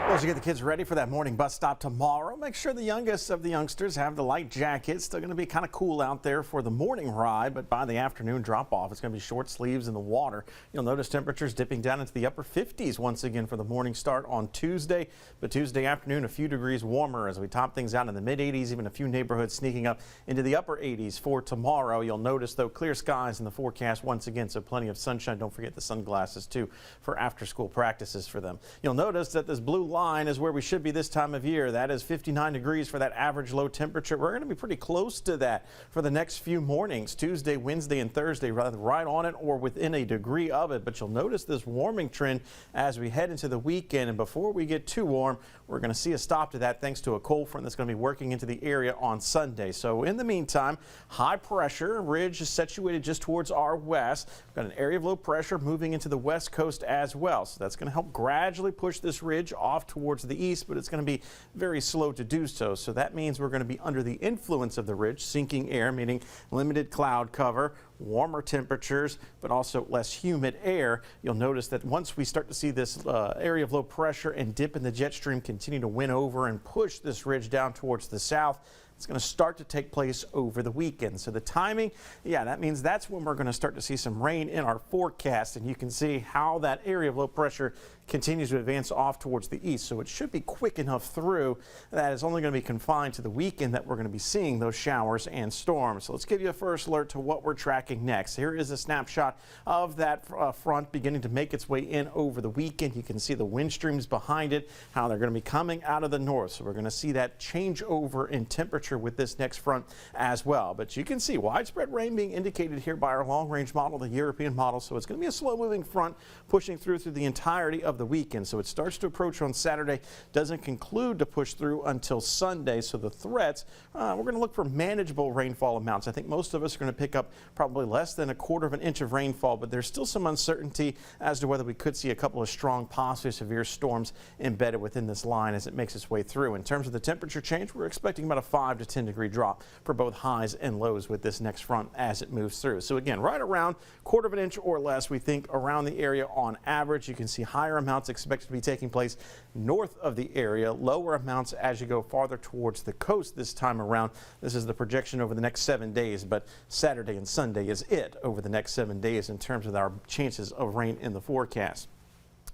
Well, as you get the kids ready for that morning bus stop tomorrow, make sure the youngest of the youngsters have the light jackets. Still going to be kind of cool out there for the morning ride, but by the afternoon drop off, it's going to be short sleeves in the water. You'll notice temperatures dipping down into the upper 50s once again for the morning start on Tuesday, but Tuesday afternoon a few degrees warmer as we top things out in the mid 80s, even a few neighborhoods sneaking up into the upper 80s for tomorrow. You'll notice though clear skies in the forecast once again, so plenty of sunshine. Don't forget the sunglasses too for after school practices for them. You'll notice that this blue line is where we should be this time of year. That is 59 degrees for that average low temperature. We're going to be pretty close to that for the next few mornings, Tuesday, Wednesday, and Thursday, rather right on it or within a degree of it. But you'll notice this warming trend as we head into the weekend. And before we get too warm, we're going to see a stop to that thanks to a cold front that's going to be working into the area on Sunday. So in the meantime, high pressure ridge is situated just towards our west. We've got an area of low pressure moving into the west coast as well. So that's going to help gradually push this ridge off towards the east, but it's going to be very slow to do so. So that means we're going to be under the influence of the ridge, sinking air, meaning limited cloud cover, warmer temperatures, but also less humid air. You'll notice that once we start to see this area of low pressure and dip in the jet stream continue to win over and push this ridge down towards the south, it's going to start to take place over the weekend. So the timing, yeah, that means that's when we're going to start to see some rain in our forecast. And you can see how that area of low pressure continues to advance off towards the east. So it should be quick enough through that it's only going to be confined to the weekend that we're going to be seeing those showers and storms. So let's give you a first alert to what we're tracking next. Here is a snapshot of that front beginning to make its way in over the weekend. You can see the wind streams behind it, how they're going to be coming out of the north. So we're going to see that change over in temperature with this next front as well. But you can see widespread rain being indicated here by our long-range model, the European model. So it's going to be a slow-moving front pushing through the entirety of the weekend. So it starts to approach on Saturday, doesn't conclude to push through until Sunday. So the threats, we're going to look for manageable rainfall amounts. I think most of us are going to pick up probably less than 1/4 of an inch of rainfall, but there's still some uncertainty as to whether we could see a couple of strong, possibly severe storms embedded within this line as it makes its way through. In terms of the temperature change, we're expecting about a 5 to 10 degree drop for both highs and lows with this next front as it moves through. So again, right around 1/4 of an inch or less, we think around the area on average. You can see higher amounts expected to be taking place north of the area, lower amounts as you go farther towards the coast this time around. This is the projection over the next 7 days, but Saturday and Sunday is it over the next 7 days in terms of our chances of rain in the forecast.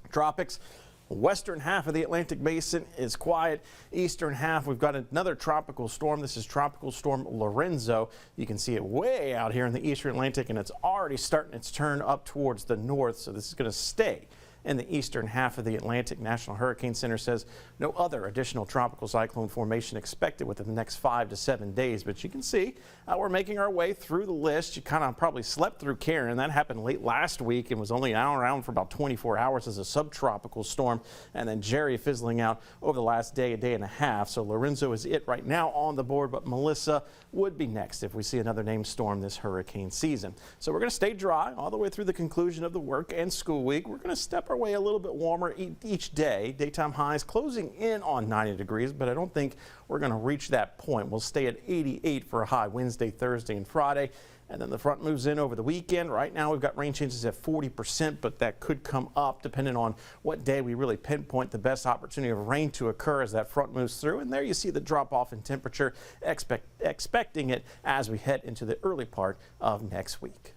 Tropics. Western half of the Atlantic basin is quiet. Eastern half, we've got another tropical storm. This is Tropical Storm Lorenzo. You can see it way out here in the eastern Atlantic, and it's already starting its turn up towards the north. So this is going to stay in the eastern half of the Atlantic. National Hurricane Center says no other additional tropical cyclone formation expected within the next 5 to 7 days. But you can see we're making our way through the list. You kind of probably slept through Karen. That happened late last week and was only around for about 24 hours as a subtropical storm. And then Jerry fizzling out over the last day, a day and a half. So Lorenzo is it right now on the board, but Melissa would be next if we see another named storm this hurricane season. So we're going to stay dry all the way through the conclusion of the work and school week. We're going to step our way a little bit warmer each day. Daytime highs closing in on 90 degrees, but I don't think we're going to reach that point. We'll stay at 88 for a high Wednesday, Thursday, and Friday. And then the front moves in over the weekend. Right now we've got rain chances at 40%, but that could come up depending on what day we really pinpoint the best opportunity of rain to occur as that front moves through. And there you see the drop off in temperature, expecting it as we head into the early part of next week.